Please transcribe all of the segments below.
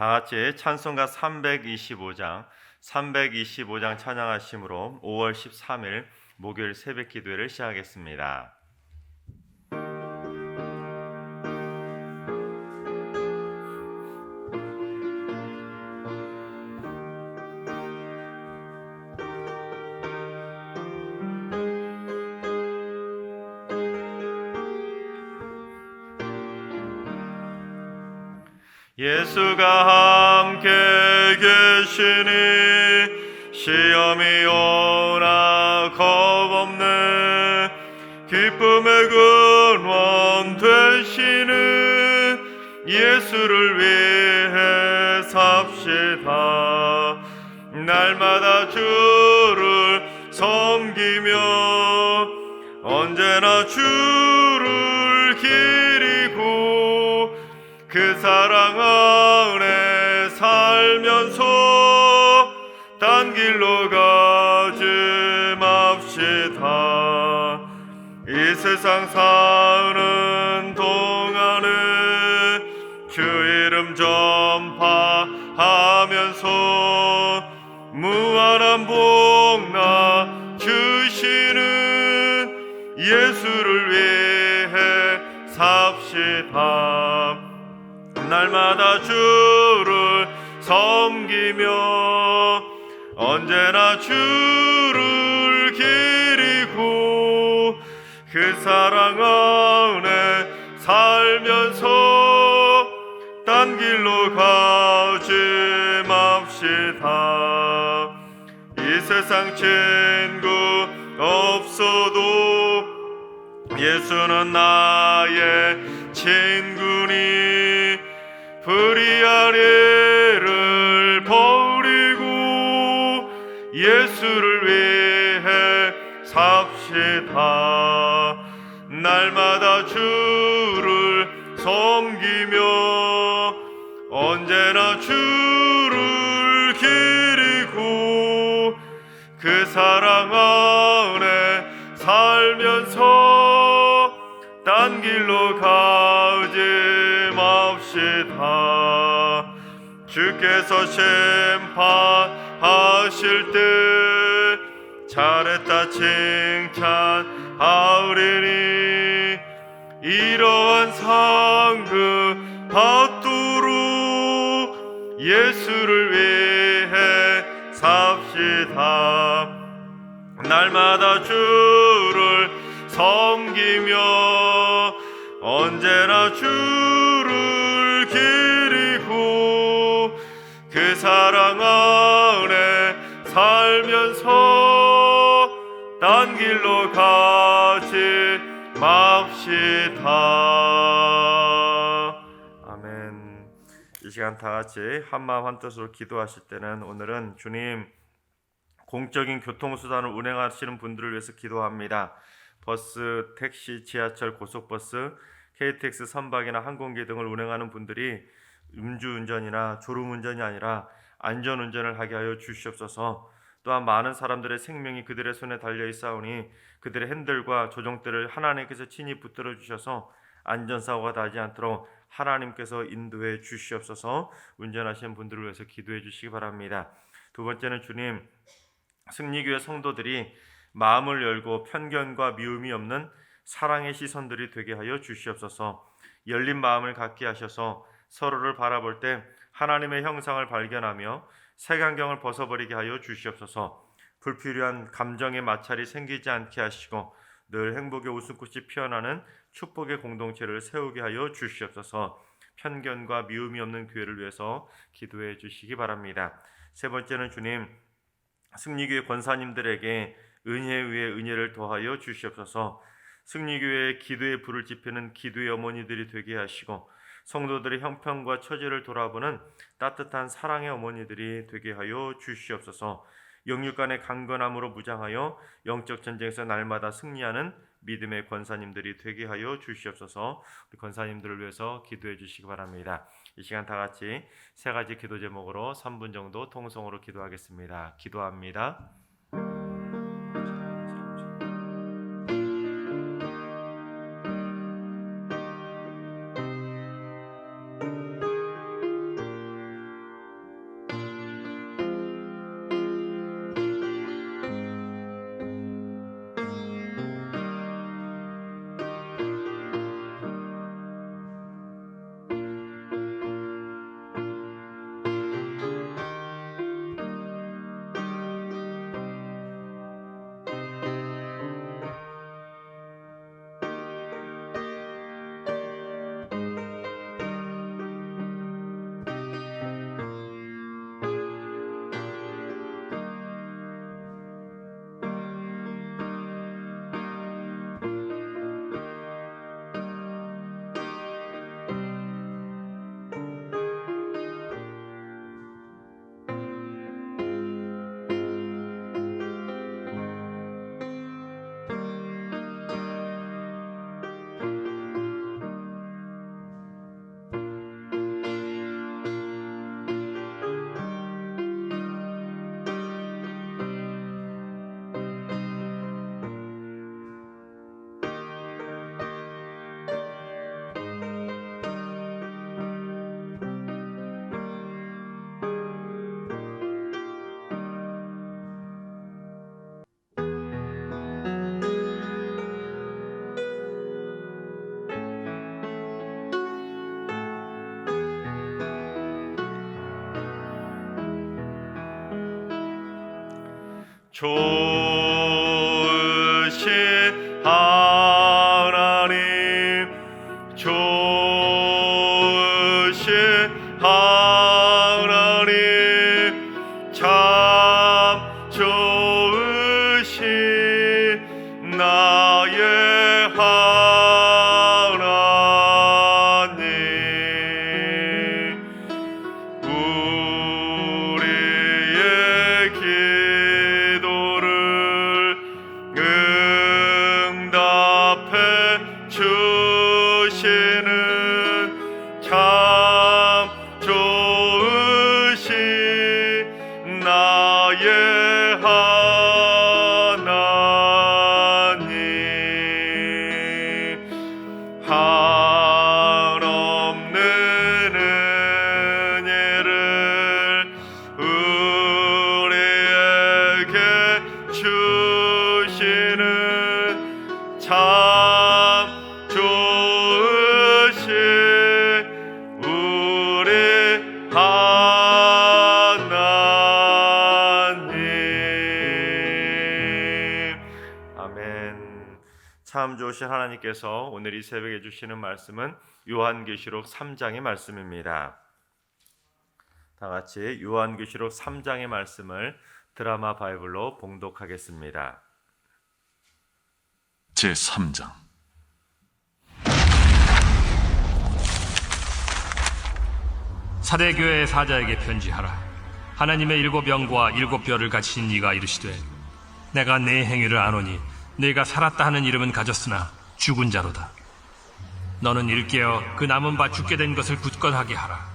다 같이 찬송가 325장 찬양하심으로 5월 13일 목요일 새벽 기도회를 시작하겠습니다. 예수가 함께 계시니 시험이 오나 겁없네. 기쁨의 근원 되시는 예수를 위해 삽시다. 날마다 주를 섬기며 언제나 주를 기리고 그 사랑 안에 살면서 딴 길로 가지 맙시다. 이 세상 사는 동안에 주 이름 전파하면서 무한한 복나 주시는 예수를 위해 삽시다. 날마다 주를 섬기며 언제나 주를 기리고 그 사랑 안에 살면서 딴 길로 가지 맙시다. 이 세상 친구 없어도 예수는 나의 친구니 불의한 일을 버리고 예수를 위해 삽시다. 날마다 주를 섬기며 언제나 주를 기리고 그 사랑 안에 살면서 딴 길로 가지 맙시다. 주께서 심판하실 때 잘했다 칭찬하리니 이러한 상급 받도록 예수를 위해 삽시다. 날마다 주를 섬기며 언제나 주를 기리고 그 사랑 안에 살면서 딴 길로 가지 맙시다. 아멘. 이 시간 다 같이 한마음 한뜻으로 기도하실 때는 오늘은 주님 공적인 교통수단을 운행하시는 분들을 위해서 기도합니다. 버스, 택시, 지하철, 고속버스, KTX, 선박이나 항공기 등을 운행하는 분들이 음주운전이나 졸음운전이 아니라 안전운전을 하게 하여 주시옵소서. 또한 많은 사람들의 생명이 그들의 손에 달려있사오니 그들의 핸들과 조종대를 하나님께서 친히 붙들어 주셔서 안전사고가 나지 않도록 하나님께서 인도해 주시옵소서. 운전하시는 분들을 위해서 기도해 주시기 바랍니다. 두 번째는 주님, 승리교회 성도들이 마음을 열고 편견과 미움이 없는 사랑의 시선들이 되게 하여 주시옵소서. 열린 마음을 갖게 하셔서 서로를 바라볼 때 하나님의 형상을 발견하며 색안경을 벗어버리게 하여 주시옵소서. 불필요한 감정의 마찰이 생기지 않게 하시고 늘 행복의 웃음꽃이 피어나는 축복의 공동체를 세우게 하여 주시옵소서. 편견과 미움이 없는 교회를 위해서 기도해 주시기 바랍니다. 세 번째는 주님, 승리교회 권사님들에게 은혜 위에 은혜를 더하여 주시옵소서. 승리교회의 기도의 불을 지피는 기도의 어머니들이 되게 하시고 성도들의 형편과 처지를 돌아보는 따뜻한 사랑의 어머니들이 되게 하여 주시옵소서. 영육 간의 강건함으로 무장하여 영적 전쟁에서 날마다 승리하는 믿음의 권사님들이 되게 하여 주시옵소서. 우리 권사님들을 위해서 기도해 주시기 바랍니다. 이 시간 다 같이 세 가지 기도 제목으로 3분 정도 통성으로 기도하겠습니다. 기도합니다. 좋으신 하나님, 좋으신 하나님, 참 좋으신 나의 하나님, 우리의 기도를 응답해 주시는 참 좋으신 나의 하나님, 한없는 은혜를 우리에게 주시는 참 좋으신 우리 하나님. 아멘. 참 좋으신 하나님께서 오늘 이 새벽에 주시는 말씀은 요한계시록 3장의 말씀입니다. 다 같이 요한계시록 3장의 말씀을 드라마 바이블로 봉독하겠습니다. 제3장. 사대교회의 사자에게 편지하라. 하나님의 7영과 7뼈를 가진 이가 이르시되, 내가 네 행위를 아노니 네가 살았다 하는 이름은 가졌으나 죽은 자로다. 너는 일깨어 그 남은 바 죽게 된 것을 굳건하게 하라.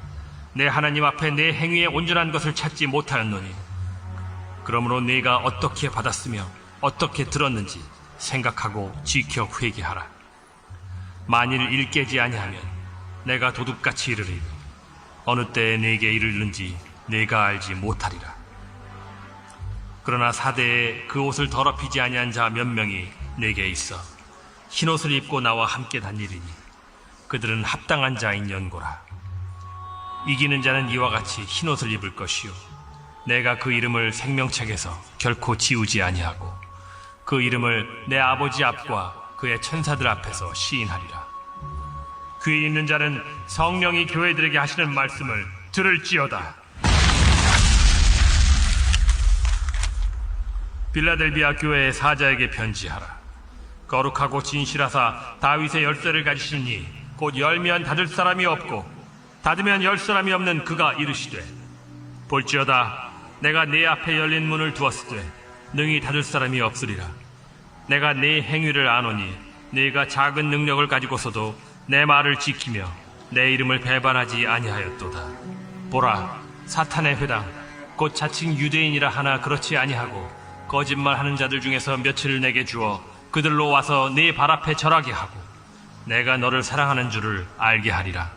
내 하나님 앞에 내 행위에 온전한 것을 찾지 못하였노니, 그러므로 네가 어떻게 받았으며 어떻게 들었는지 생각하고 지켜 회개하라. 만일 일깨지 아니하면 내가 도둑같이 이르리니 어느 때에 네게 이르는지 네가 알지 못하리라. 그러나 사대에 그 옷을 더럽히지 아니한 자 몇 명이 네게 있어 흰옷을 입고 나와 함께 다니리니 그들은 합당한 자인 연고라. 이기는 자는 이와 같이 흰옷을 입을 것이요, 내가 그 이름을 생명책에서 결코 지우지 아니하고 그 이름을 내 아버지 앞과 그의 천사들 앞에서 시인하리라. 귀 있는 자는 성령이 교회들에게 하시는 말씀을 들을지어다. 빌라델비아 교회의 사자에게 편지하라. 거룩하고 진실하사 다윗의 열쇠를 가지신 이, 곧 열면 닫을 사람이 없고 닫으면 열 사람이 없는 그가 이르시되, 볼지어다 내가 네 앞에 열린 문을 두었으되 능히 닫을 사람이 없으리라. 내가 네 행위를 아노니 네가 작은 능력을 가지고서도 내 말을 지키며 내 이름을 배반하지 아니하였도다. 보라, 사탄의 회당 곧 자칭 유대인이라 하나 그렇지 아니하고 거짓말하는 자들 중에서 며칠을 내게 주어 그들로 와서 네 발 앞에 절하게 하고 내가 너를 사랑하는 줄을 알게 하리라.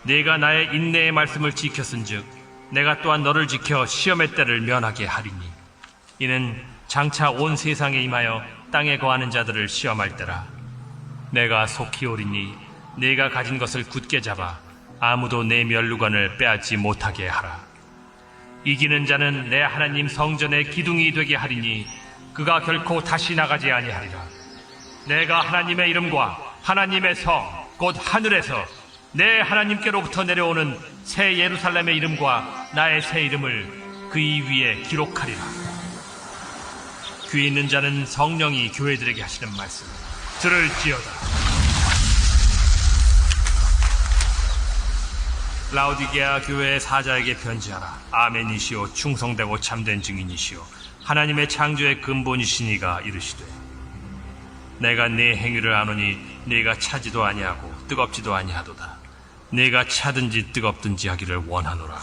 네가 나의 인내의 말씀을 지켰은즉 내가 또한 너를 지켜 시험의 때를 면하게 하리니, 이는 장차 온 세상에 임하여 땅에 거하는 자들을 시험할 때라. 내가 속히 오리니 네가 가진 것을 굳게 잡아 아무도 내 면류관을 빼앗지 못하게 하라. 이기는 자는 내 하나님 성전의 기둥이 되게 하리니 그가 결코 다시 나가지 아니하리라. 내가 하나님의 이름과 하나님의 성 곧 하늘에서 내 하나님께로부터 내려오는 새 예루살렘의 이름과 나의 새 이름을 그 이 위에 기록하리라. 귀 있는 자는 성령이 교회들에게 하시는 말씀 들을지어다. 라오디게아 교회의 사자에게 편지하라. 아멘이시오 충성되고 참된 증인이시오 하나님의 창조의 근본이시니가 이르시되, 내가 네 행위를 아노니 네가 차지도 아니하고 뜨겁지도 아니하도다. 네가 차든지 뜨겁든지 하기를 원하노라.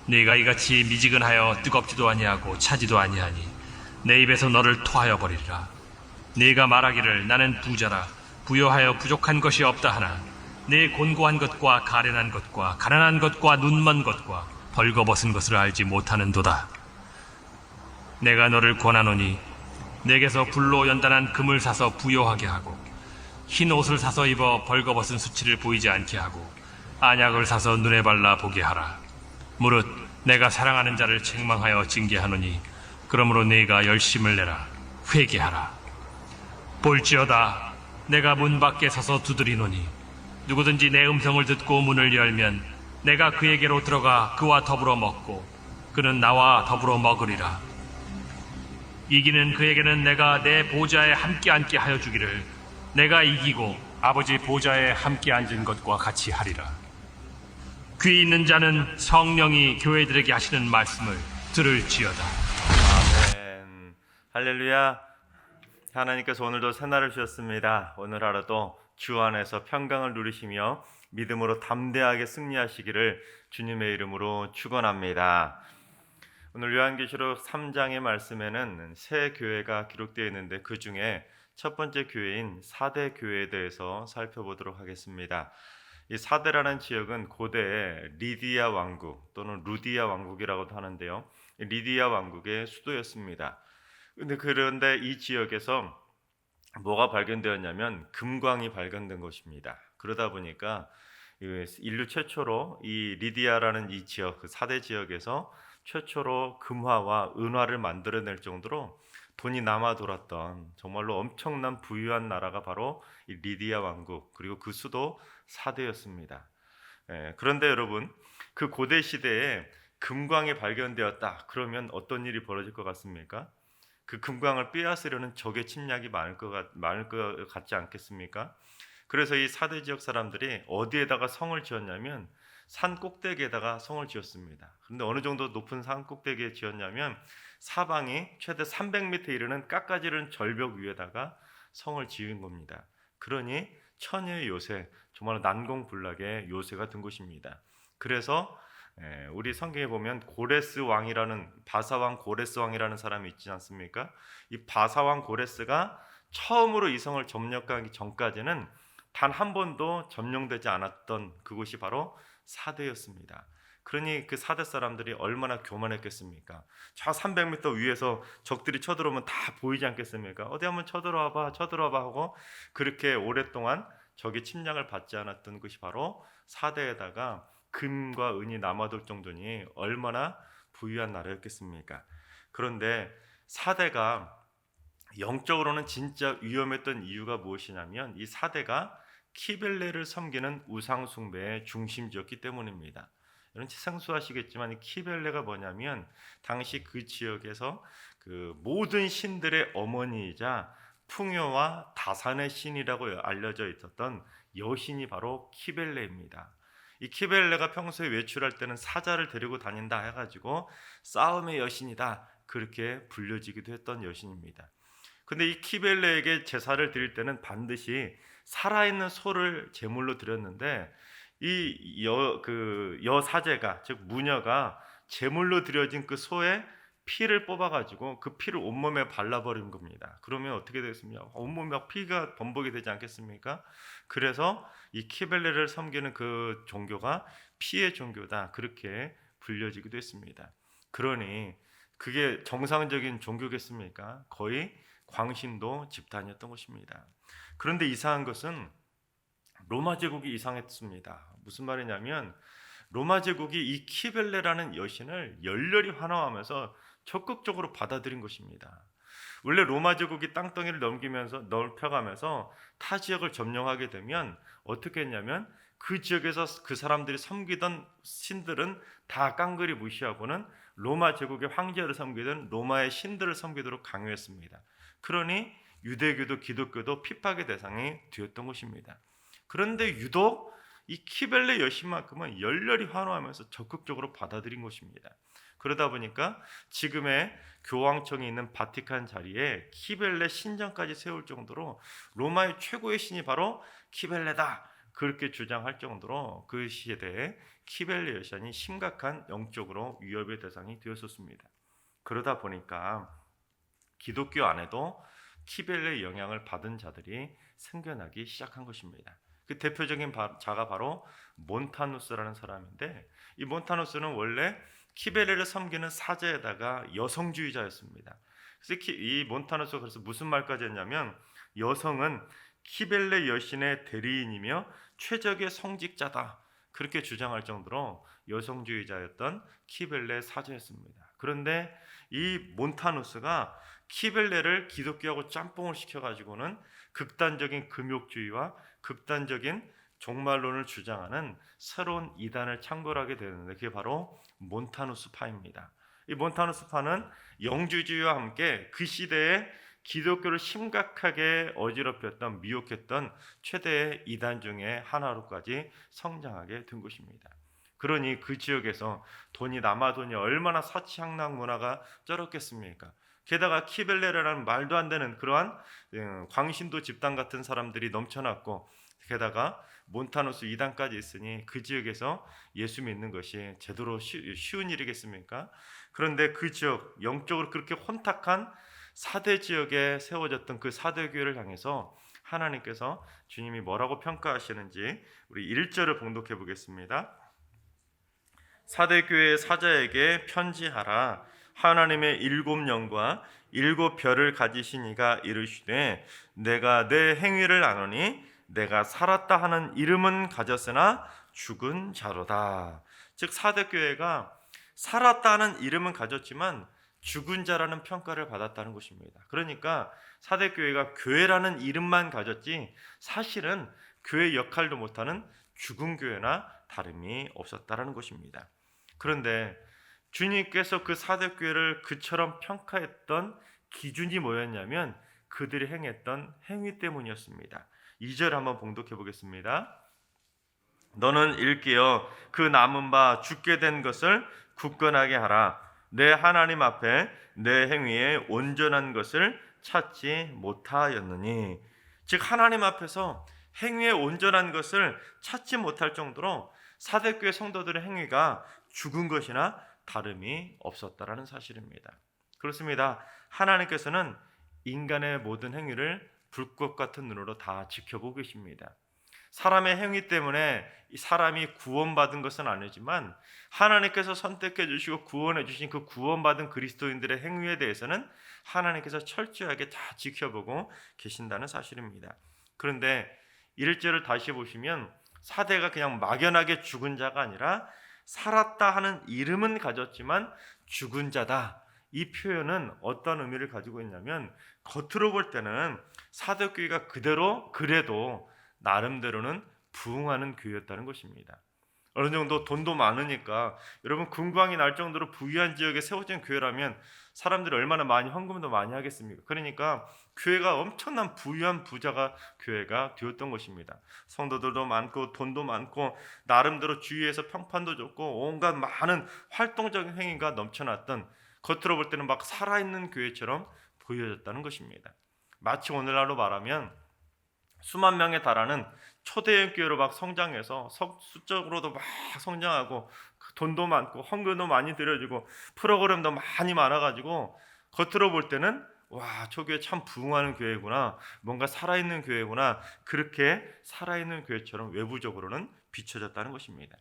네가 이같이 미지근하여 뜨겁지도 아니하고 차지도 아니하니 내 입에서 너를 토하여 버리리라. 네가 말하기를 나는 부자라 부여하여 부족한 것이 없다 하나 네 곤고한 것과 가련한 것과 가난한 것과 눈먼 것과 벌거벗은 것을 알지 못하는도다. 내가 너를 권하노니 내게서 불로 연단한 금을 사서 부요하게 하고 흰 옷을 사서 입어 벌거벗은 수치를 보이지 않게 하고 안약을 사서 눈에 발라 보게 하라. 무릇 내가 사랑하는 자를 책망하여 징계하노니 그러므로 네가 열심을 내라. 회개하라. 볼지어다 내가 문 밖에 서서 두드리노니 누구든지 내 음성을 듣고 문을 열면 내가 그에게로 들어가 그와 더불어 먹고 그는 나와 더불어 먹으리라. 이기는 그에게는 내가 내 보좌에 함께 앉게 하여 주기를 내가 이기고 아버지 보좌에 함께 앉은 것과 같이 하리라. 귀 있는 자는 성령이 교회들에게 하시는 말씀을 들을지어다. 아멘. 할렐루야. 하나님께서 오늘도 새날을 주셨습니다. 오늘 하루도 주 안에서 평강을 누리시며 믿음으로 담대하게 승리하시기를 주님의 이름으로 축원합니다. 오늘 요한계시록 3장의 말씀에는 세 교회가 기록되어 있는데 그 중에 첫 번째 교회인 사대 교회에 대해서 살펴보도록 하겠습니다. 이 사대라는 지역은 고대의 리디아 왕국 또는 루디아 왕국이라고도 하는데요. 리디아 왕국의 수도였습니다. 그런데 이 지역에서 뭐가 발견되었냐면 금광이 발견된 것입니다. 그러다 보니까 인류 최초로 이 리디아라는 이 지역, 그 사대 지역에서 최초로 금화와 은화를 만들어낼 정도로 돈이 남아 돌았던 정말로 엄청난 부유한 나라가 바로 이 리디아 왕국, 그리고 그 수도 사대였습니다. 그런데 여러분, 그 고대 시대에 금광이 발견되었다. 그러면 어떤 일이 벌어질 것 같습니까? 그 금광을 빼앗으려는 적의 침략이 많을 것 같지 않겠습니까? 그래서 이 사대 지역 사람들이 어디에다가 성을 지었냐면 산 꼭대기에다가 성을 지었습니다. 그런데 어느 정도 높은 산 꼭대기에 지었냐면 사방이 최대 300m 이르는 깎아지른 절벽 위에다가 성을 지은 겁니다. 그러니 처녀의 요새, 정말 난공불락의 요새가 된 곳입니다. 그래서 우리 성경에 보면 고레스 왕이라는, 바사왕 고레스 왕이라는 사람이 있지 않습니까? 이 바사왕 고레스가 처음으로 이 성을 점령하기 전까지는 단 한 번도 점령되지 않았던 그곳이 바로 사대였습니다. 그러니 그 사대 사람들이 얼마나 교만했겠습니까? 저 300m 위에서 적들이 쳐들어오면 다 보이지 않겠습니까? 어디 한번 쳐들어와봐 하고 그렇게 오랫동안 적의 침략을 받지 않았던 것이 바로 사대에다가 금과 은이 남아돌 정도니 얼마나 부유한 나라였겠습니까? 그런데 사대가 영적으로는 진짜 위험했던 이유가 무엇이냐면 이 사대가 키벨레를 섬기는 우상 숭배의 중심지였기 때문입니다. 여러분 생소하시겠지만 이 키벨레가 뭐냐면 당시 그 지역에서 그 모든 신들의 어머니이자 풍요와 다산의 신이라고 알려져 있었던 여신이 바로 키벨레입니다. 이 키벨레가 평소에 외출할 때는 사자를 데리고 다닌다 해가지고 싸움의 여신이다 그렇게 불려지기도 했던 여신입니다. 근데 이 키벨레에게 제사를 드릴 때는 반드시 살아있는 소를 제물로 드렸는데 이 여사제가, 즉 무녀가 제물로 드려진 그 소의 피를 뽑아가지고 그 피를 온몸에 발라버린 겁니다. 그러면 어떻게 되겠습니까? 온몸에 막 피가 범벅이 되지 않겠습니까? 그래서 이 키벨레를 섬기는 그 종교가 피의 종교다 그렇게 불려지기도 했습니다. 그러니 그게 정상적인 종교겠습니까? 거의 광신도 집단이었던 것입니다. 그런데 이상한 것은 로마 제국이 이상했습니다. 무슨 말이냐면 로마 제국이 이 키벨레라는 여신을 열렬히 환호하면서 적극적으로 받아들인 것입니다. 원래 로마 제국이 땅덩이를 넓혀가면서 타 지역을 점령하게 되면 어떻게 했냐면 그 지역에서 그 사람들이 섬기던 신들은 다 깡그리 무시하고는 로마 제국의 황제를 섬기던 로마의 신들을 섬기도록 강요했습니다. 그러니 유대교도 기독교도 핍박의 대상이 되었던 것입니다. 그런데 유독 이 키벨레 여신만큼은 열렬히 환호하면서 적극적으로 받아들인 것입니다. 그러다 보니까 지금의 교황청이 있는 바티칸 자리에 키벨레 신전까지 세울 정도로 로마의 최고의 신이 바로 키벨레다 그렇게 주장할 정도로 그 시대에 키벨레 여신이 심각한 영적으로 위협의 대상이 되었었습니다. 그러다 보니까 기독교 안에도 키벨레의 영향을 받은 자들이 생겨나기 시작한 것입니다. 그 대표적인 자가 바로 몬타누스라는 사람인데 이 몬타누스는 원래 키벨레를 섬기는 사제에다가 여성주의자였습니다. 그래서 이 몬타누스가 그래서 무슨 말까지 했냐면 여성은 키벨레 여신의 대리인이며 최적의 성직자다. 그렇게 주장할 정도로 여성주의자였던 키벨레 사제였습니다. 그런데 이 몬타누스가 키벨레를 기독교하고 짬뽕을 시켜가지고는 극단적인 금욕주의와 극단적인 종말론을 주장하는 새로운 이단을 창궐하게 되는데 그게 바로 몬타누스파입니다. 이 몬타누스파는 영주주의와 함께 그 시대에 기독교를 심각하게 어지럽혔던 미혹했던 최대의 이단 중에 하나로까지 성장하게 된 것입니다. 그러니 그 지역에서 돈이 남아돈이 얼마나 사치향락 문화가 쩔었겠습니까? 게다가 키벨레라는 말도 안 되는 그러한 광신도 집단 같은 사람들이 넘쳐났고 게다가 몬타누스 이단까지 있으니 그 지역에서 예수 믿는 것이 제대로 쉬운 일이겠습니까? 그런데 그 지역 영적으로 그렇게 혼탁한 사대 지역에 세워졌던 그 사대 교회를 향해서 하나님께서 주님이 뭐라고 평가하시는지 우리 1절을 봉독해 보겠습니다. 사대 교회의 사자에게 편지하라. 하나님의 7영과 7별을 가지신 이가 이르시되 내가 내 행위를 아노니 내가 살았다 하는 이름은 가졌으나 죽은 자로다. 즉 사대 교회가 살았다 하는 이름은 가졌지만 죽은 자라는 평가를 받았다는 것입니다. 그러니까 사대 교회가 교회라는 이름만 가졌지 사실은 교회 역할도 못하는 죽은 교회나 다름이 없었다라는 것입니다. 그런데 주님께서 그 사대 교회를 그처럼 평가했던 기준이 뭐였냐면 그들이 행했던 행위 때문이었습니다. 2절 한번 봉독해 보겠습니다. 너는 일깨어 그 남은 바 죽게 된 것을 굳건하게 하라. 내 하나님 앞에 내 행위에 온전한 것을 찾지 못하였느니. 즉 하나님 앞에서 행위에 온전한 것을 찾지 못할 정도로 사대교회 성도들의 행위가 죽은 것이나 다름이 없었다라는 사실입니다. 그렇습니다. 하나님께서는 인간의 모든 행위를 불꽃 같은 눈으로 다 지켜보고 계십니다. 사람의 행위 때문에 이 사람이 구원받은 것은 아니지만 하나님께서 선택해 주시고 구원해 주신 그 구원받은 그리스도인들의 행위에 대해서는 하나님께서 철저하게 다 지켜보고 계신다는 사실입니다. 그런데 1절을 다시 보시면 사대가 그냥 막연하게 죽은 자가 아니라 살았다 하는 이름은 가졌지만 죽은 자다. 이 표현은 어떤 의미를 가지고 있냐면 겉으로 볼 때는 사대교회가 그래도 나름대로는 부흥하는 교회였다는 것입니다. 어느 정도 돈도 많으니까 여러분 금광이 날 정도로 부유한 지역에 세워진 교회라면 사람들이 얼마나 많이 헌금도 많이 하겠습니까? 그러니까 교회가 엄청난 부유한 부자가 교회가 되었던 것입니다. 성도들도 많고 돈도 많고 나름대로 주위에서 평판도 좋고 온갖 많은 활동적인 행위가 넘쳐났던 겉으로 볼 때는 막 살아있는 교회처럼 보여졌다는 것입니다. 마치 오늘날로 말하면 수만 명에 달하는 초대형 교회로 막 성장해서 수적으로도 막 성장하고 돈도 많고 헌금도 많이 들여지고 프로그램도 많이 많아가지고 겉으로 볼 때는 와, 저 교회 참 부흥하는 교회구나, 뭔가 살아있는 교회구나, 그렇게 살아있는 교회처럼 외부적으로는 비춰졌다는 것입니다.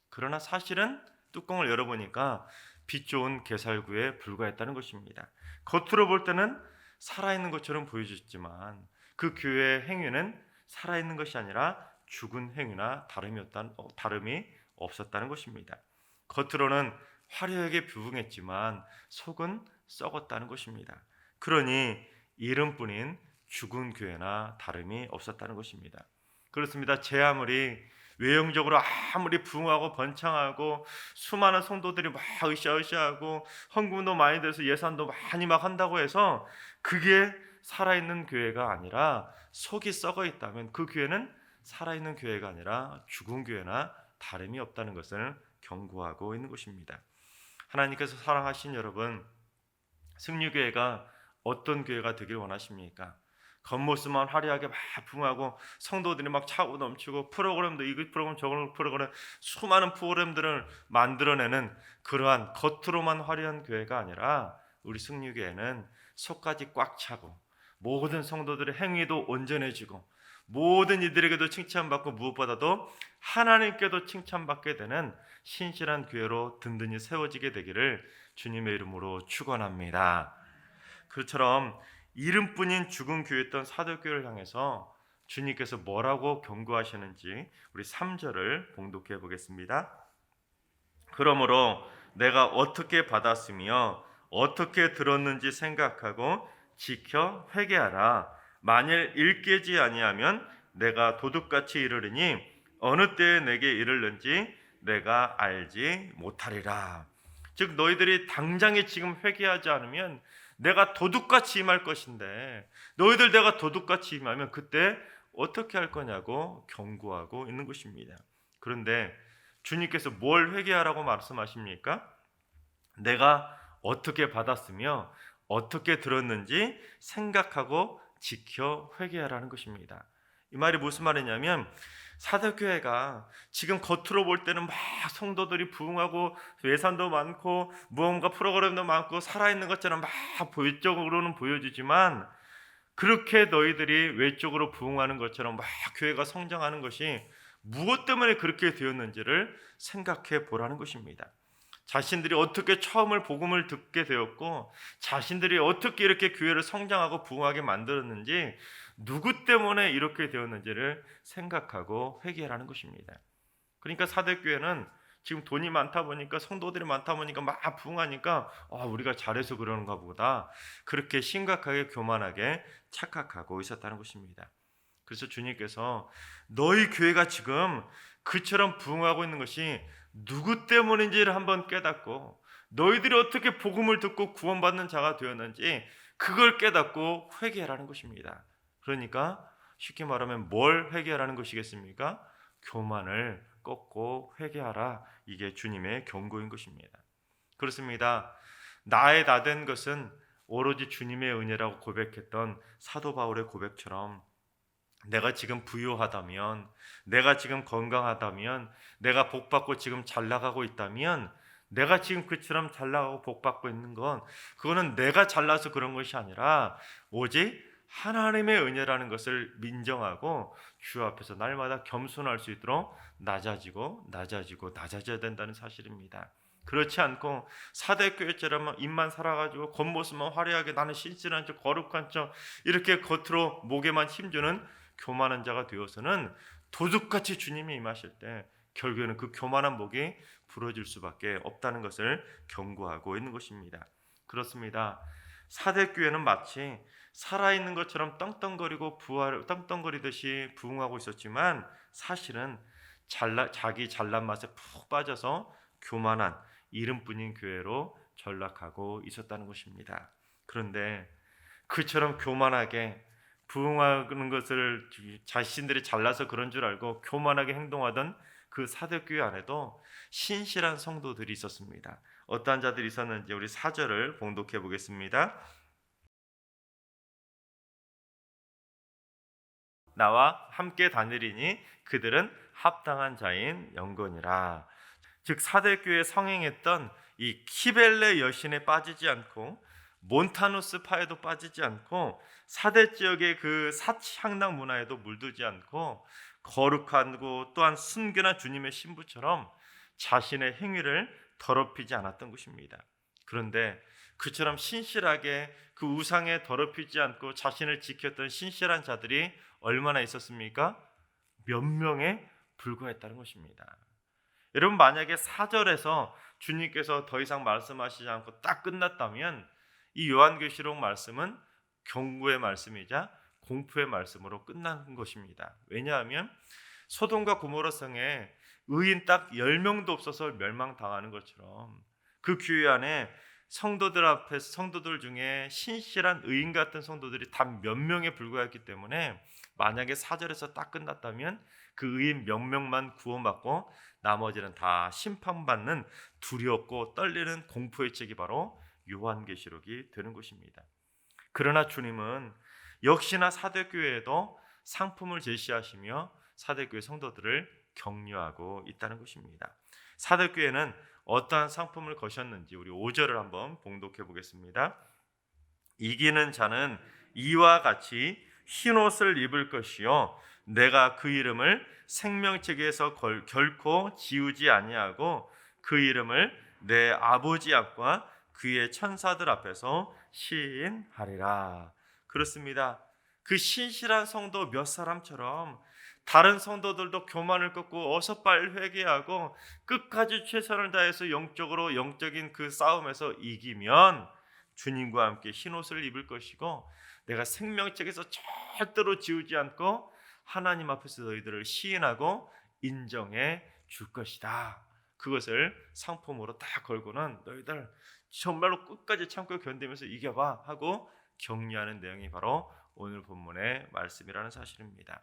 그러나 사실은 뚜껑을 열어보니까 빛 좋은 개살구에 불과했다는 것입니다. 겉으로 볼 때는 살아있는 것처럼 보여졌지만 그 교회의 행위는 살아있는 것이 아니라 죽은 행위나 다름이 없었다는 것입니다. 겉으로는 화려하게 부흥했지만 속은 썩었다는 것입니다. 그러니 이름뿐인 죽은 교회나 다름이 없었다는 것입니다. 그렇습니다. 제 아무리 외형적으로 아무리 부흥하고 번창하고 수많은 성도들이 막 으쌰으쌰하고 헌금도 많이 돼서 예산도 많이 막 한다고 해서 그게 살아있는 교회가 아니라 속이 썩어 있다면 그 교회는 살아있는 교회가 아니라 죽은 교회나 다름이 없다는 것을 경고하고 있는 것입니다. 하나님께서 사랑하신 여러분, 승리교회가 어떤 교회가 되길 원하십니까? 겉모습만 화려하게 막 부흥하고 성도들이 막 차고 넘치고 프로그램도 이거 프로그램 저거 프로그램 수많은 프로그램들을 만들어내는 그러한 겉으로만 화려한 교회가 아니라 우리 승리교회는 속까지 꽉 차고 모든 성도들의 행위도 온전해지고 모든 이들에게도 칭찬받고 무엇보다도 하나님께도 칭찬받게 되는 신실한 교회로 든든히 세워지게 되기를 주님의 이름으로 축원합니다. 그처럼 이름뿐인 죽은 교회였던 사도교회를 향해서 주님께서 뭐라고 경고하시는지 우리 3절을 봉독해 보겠습니다. 그러므로 내가 어떻게 받았으며 어떻게 들었는지 생각하고 지켜 회개하라. 만일 일깨지 아니하면 내가 도둑같이 이르리니 어느 때에 내게 이르는지 내가 알지 못하리라. 즉 너희들이 당장에 지금 회개하지 않으면 내가 도둑같이 임할 것인데 너희들 내가 도둑같이 임하면 그때 어떻게 할 거냐고 경고하고 있는 것입니다. 그런데 주님께서 뭘 회개하라고 말씀하십니까? 내가 어떻게 받았으며 어떻게 들었는지 생각하고 지켜 회개하라는 것입니다. 이 말이 무슨 말이냐면 사도교회가 지금 겉으로 볼 때는 막 성도들이 부흥하고 예산도 많고 무언가 프로그램도 많고 살아있는 것처럼 막 외적으로는 보여지지만 그렇게 너희들이 외적으로 부흥하는 것처럼 막 교회가 성장하는 것이 무엇 때문에 그렇게 되었는지를 생각해 보라는 것입니다. 자신들이 어떻게 처음을 복음을 듣게 되었고 자신들이 어떻게 이렇게 교회를 성장하고 부흥하게 만들었는지 누구 때문에 이렇게 되었는지를 생각하고 회개하라는 것입니다. 그러니까 사대교회는 지금 돈이 많다 보니까 성도들이 많다 보니까 막 부흥하니까 우리가 잘해서 그러는가 보다 그렇게 심각하게 교만하게 착각하고 있었다는 것입니다. 그래서 주님께서 너희 교회가 지금 그처럼 부흥하고 있는 것이 누구 때문인지를 한번 깨닫고 너희들이 어떻게 복음을 듣고 구원받는 자가 되었는지 그걸 깨닫고 회개하라는 것입니다. 그러니까 쉽게 말하면 뭘 회개하라는 것이겠습니까? 교만을 꺾고 회개하라. 이게 주님의 경고인 것입니다. 그렇습니다. 나의 다 된 것은 오로지 주님의 은혜라고 고백했던 사도 바울의 고백처럼 내가 지금 부유하다면, 내가 지금 건강하다면, 내가 복받고 지금 잘 나가고 있다면, 내가 지금 그처럼 잘 나가고 복받고 있는 건 그거는 내가 잘나서 그런 것이 아니라 오직 하나님의 은혜라는 것을 인정하고 주 앞에서 날마다 겸손할 수 있도록 낮아져야 된다는 사실입니다. 그렇지 않고 사대교회처럼 입만 살아가지고 겉모습만 화려하게 나는 신실한 척 거룩한 척 이렇게 겉으로 목에만 힘주는 교만한 자가 되어서는 도둑같이 주님이 임하실 때 결국에는 그 교만한 목이 부러질 수밖에 없다는 것을 경고하고 있는 것입니다. 그렇습니다. 사대교회는 마치 살아있는 것처럼 떵떵거리듯이 부흥하고 있었지만 사실은 자기 잘난 맛에 푹 빠져서 교만한 이름뿐인 교회로 전락하고 있었다는 것입니다. 그런데 그처럼 교만하게 부흥하는 것을 자신들이 잘나서 그런 줄 알고 교만하게 행동하던 그 사대교회 안에도 신실한 성도들이 있었습니다. 어떠한 자들이 있었는지 우리 4절을 봉독해 보겠습니다. 나와 함께 다니리니 그들은 합당한 자인 영건이라. 즉 사대교회에 성행했던 이 키벨레 여신에 빠지지 않고 몬타누스 파에도 빠지지 않고 사대 지역의 그 사치향락 문화에도 물들지 않고 거룩하고 또한 순결한 주님의 신부처럼 자신의 행위를 더럽히지 않았던 것입니다. 그런데 그처럼 신실하게 그 우상에 더럽히지 않고 자신을 지켰던 신실한 자들이 얼마나 있었습니까? 몇 명에 불과했다는 것입니다. 여러분 만약에 4절에서 주님께서 더 이상 말씀하시지 않고 딱 끝났다면 이 요한계시록 말씀은 경고의 말씀이자 공포의 말씀으로 끝난 것입니다. 왜냐하면 소돔과 고모라 성에 의인 딱 10명도 없어서 멸망당하는 것처럼 그 교회 안에 성도들 중에 신실한 의인 같은 성도들이 단 몇 명에 불과했기 때문에 만약에 4절에서 딱 끝났다면 그 의인 몇 명만 구원받고 나머지는 다 심판받는 두렵고 떨리는 공포의 책이 바로 요한계시록이 되는 것입니다. 그러나 주님은 역시나 사대교회에도 상품을 제시하시며 사대교회 성도들을 격려하고 있다는 것입니다. 사대교회는 어떠한 상품을 거셨는지 우리 5절을 한번 봉독해 보겠습니다. 이기는 자는 이와 같이 흰옷을 입을 것이요 내가 그 이름을 생명책에서 결코 지우지 아니하고 그 이름을 내 아버지 앞과 그의 천사들 앞에서 시인하리라. 그렇습니다. 그 신실한 성도 몇 사람처럼 다른 성도들도 교만을 꺾고 어서 빨리 회개하고 끝까지 최선을 다해서 영적인 그 싸움에서 이기면 주님과 함께 흰옷을 입을 것이고 내가 생명책에서 절대로 지우지 않고 하나님 앞에서 너희들을 시인하고 인정해 줄 것이다. 그것을 상품으로 딱 걸고는 너희들 정말로 끝까지 참고 견디면서 이겨봐 하고 격려하는 내용이 바로 오늘 본문의 말씀이라는 사실입니다.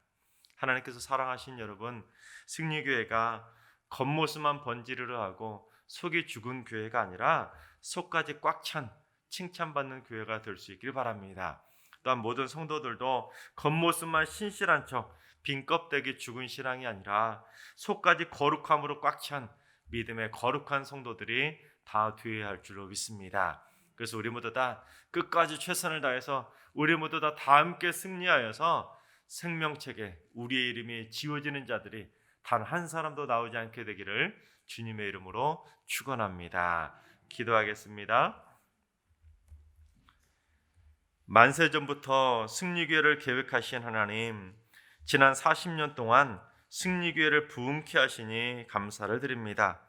하나님께서 사랑하신 여러분, 승리교회가 겉모습만 번지르르 하고 속이 죽은 교회가 아니라 속까지 꽉 찬 칭찬받는 교회가 될 수 있길 바랍니다. 또한 모든 성도들도 겉모습만 신실한 척 빈 껍데기 죽은 신앙이 아니라 속까지 거룩함으로 꽉 찬 믿음의 거룩한 성도들이 다 되어야 할 줄로 믿습니다. 그래서 우리 모두 다 끝까지 최선을 다해서 우리 모두 다 함께 승리하여서 생명책에 우리의 이름이 지워지는 자들이 단 한 사람도 나오지 않게 되기를 주님의 이름으로 축원합니다. 기도하겠습니다. 만세전부터 승리교회를 계획하신 하나님, 지난 40년 동안 승리교회를 부흥케 하시니 감사를 드립니다.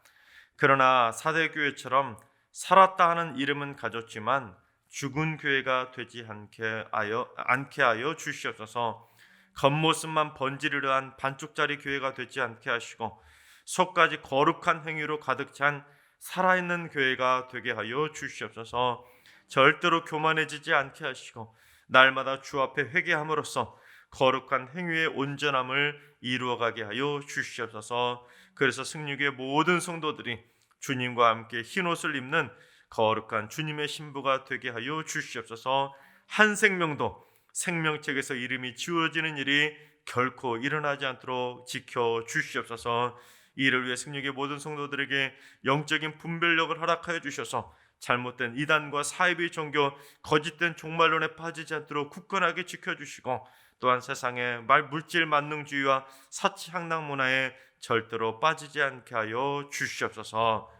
그러나 사대교회처럼 살았다 하는 이름은 가졌지만 죽은 교회가 되지 않게 하여 주시옵소서. 겉모습만 번지르르한 반쪽짜리 교회가 되지 않게 하시고 속까지 거룩한 행위로 가득 찬 살아있는 교회가 되게 하여 주시옵소서. 절대로 교만해지지 않게 하시고 날마다 주 앞에 회개함으로써 거룩한 행위의 온전함을 이루어가게 하여 주시옵소서. 그래서 승리교회 모든 성도들이 주님과 함께 흰옷을 입는 거룩한 주님의 신부가 되게 하여 주시옵소서. 한 생명도 생명책에서 이름이 지워지는 일이 결코 일어나지 않도록 지켜 주시옵소서. 이를 위해 승리교회 모든 성도들에게 영적인 분별력을 허락하여 주셔서 잘못된 이단과 사이비 종교, 거짓된 종말론에 빠지지 않도록 굳건하게 지켜주시고 또한 세상의 물질 만능주의와 사치 향락 문화에 절대로 빠지지 않게 하여 주시옵소서.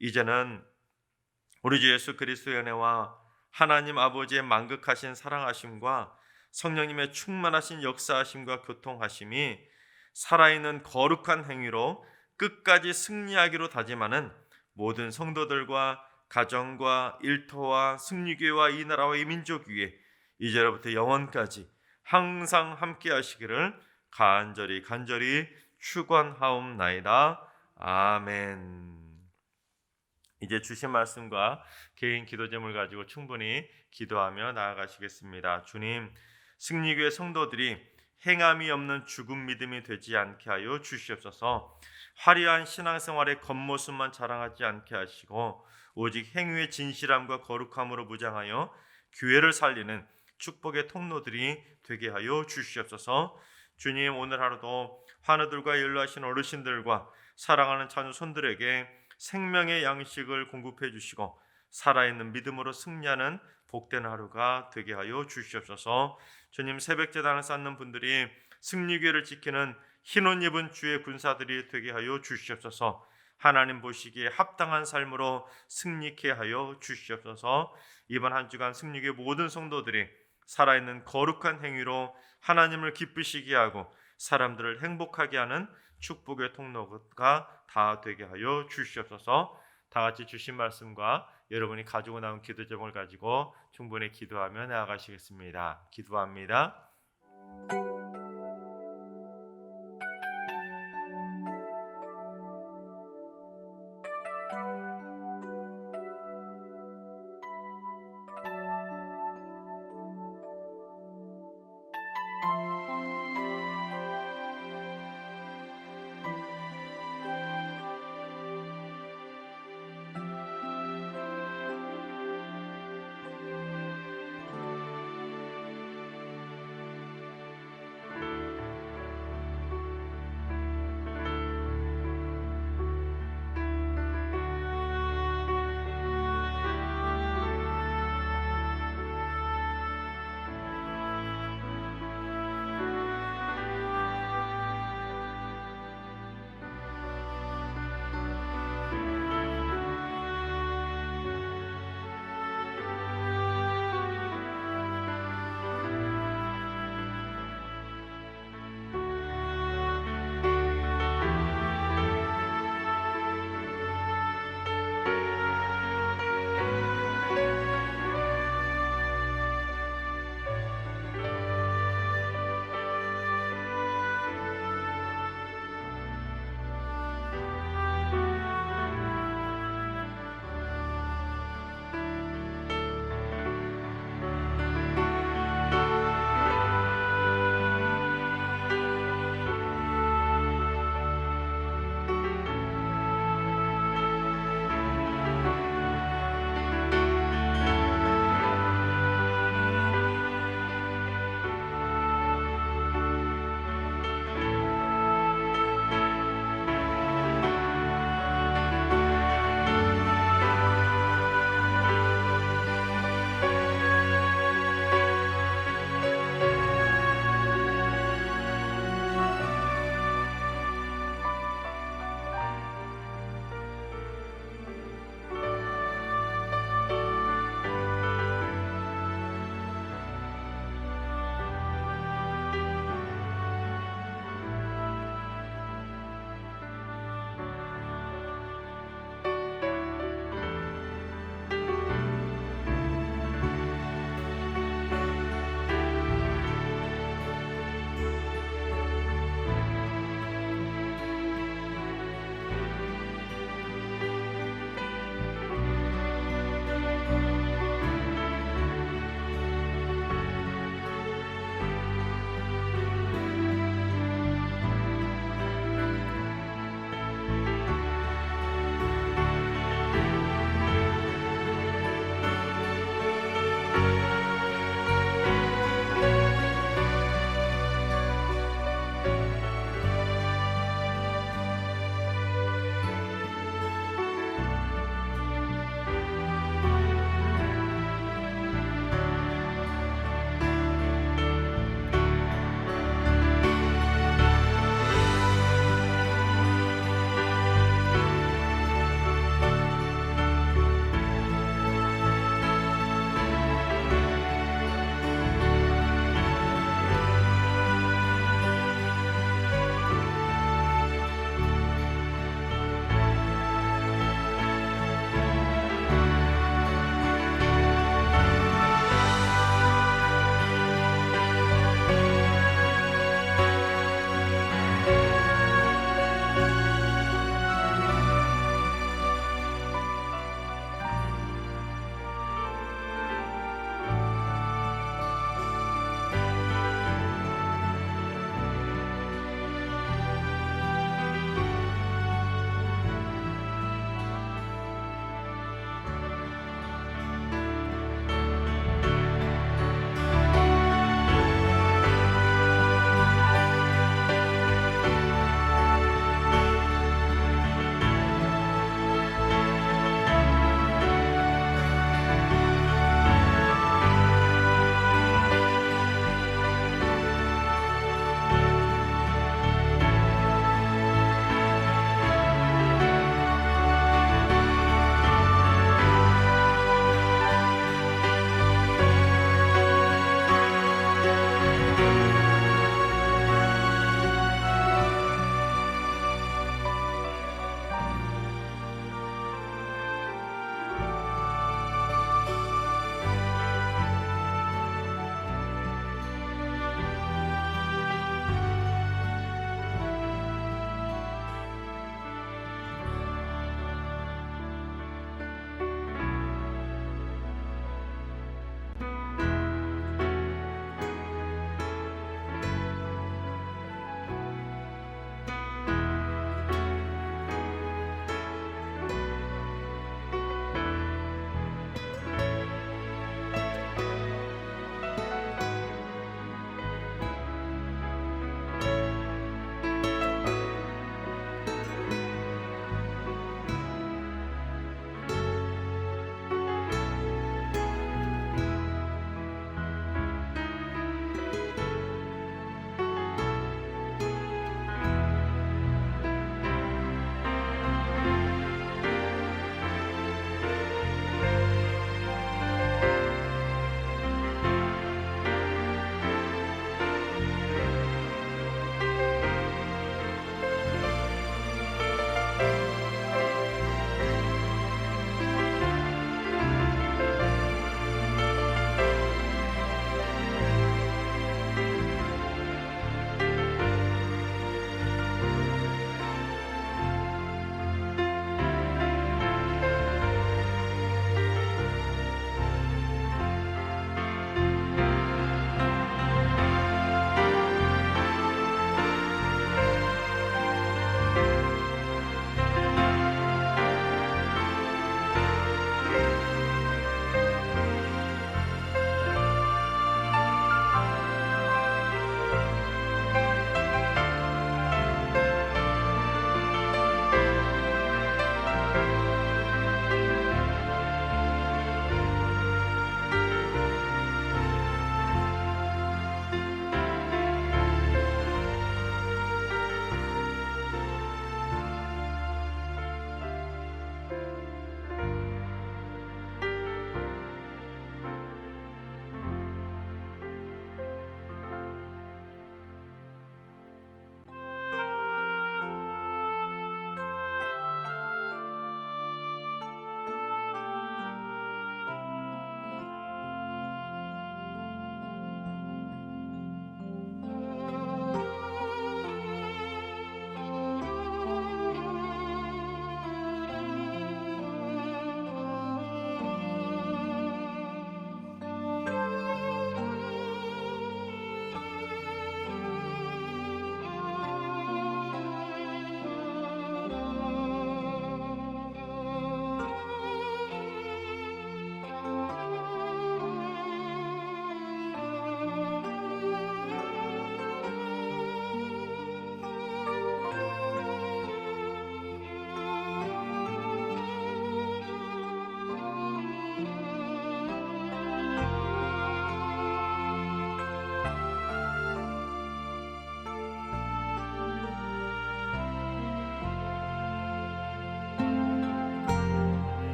이제는 우리 주 예수 그리스도의 은혜와 하나님 아버지의 만극하신 사랑하심과 성령님의 충만하신 역사하심과 교통하심이 살아있는 거룩한 행위로 끝까지 승리하기로 다짐하는 모든 성도들과 가정과 일터와 승리교회와 이 나라와 이 민족 위에 이제로부터 영원까지 항상 함께 하시기를 간절히 축원하옵나이다. 아멘. 이제 주신 말씀과 개인 기도 제목을 가지고 충분히 기도하며 나아가시겠습니다. 주님, 승리교회 성도들이 행함이 없는 죽은 믿음이 되지 않게 하여 주시옵소서. 화려한 신앙생활의 겉모습만 자랑하지 않게 하시고 오직 행위의 진실함과 거룩함으로 무장하여 교회를 살리는 축복의 통로들이 되게 하여 주시옵소서. 주님, 오늘 하루도 환우들과 연로하신 어르신들과 사랑하는 자녀 손들에게 생명의 양식을 공급해 주시고 살아있는 믿음으로 승리하는 복된 하루가 되게 하여 주시옵소서. 주님, 새벽제단을 쌓는 분들이 승리교회를 지키는 흰옷 입은 주의 군사들이 되게 하여 주시옵소서. 하나님 보시기에 합당한 삶으로 승리케 하여 주시옵소서. 이번 한 주간 승리교회 모든 성도들이 살아있는 거룩한 행위로 하나님을 기쁘시게 하고 사람들을 행복하게 하는 축복의 통로가 다 되게 하여 주시옵소서. 다 같이 주신 말씀과 여러분이 가지고 나온 기도 제목을 가지고 충분히 기도하며 나아가시겠습니다. 기도합니다.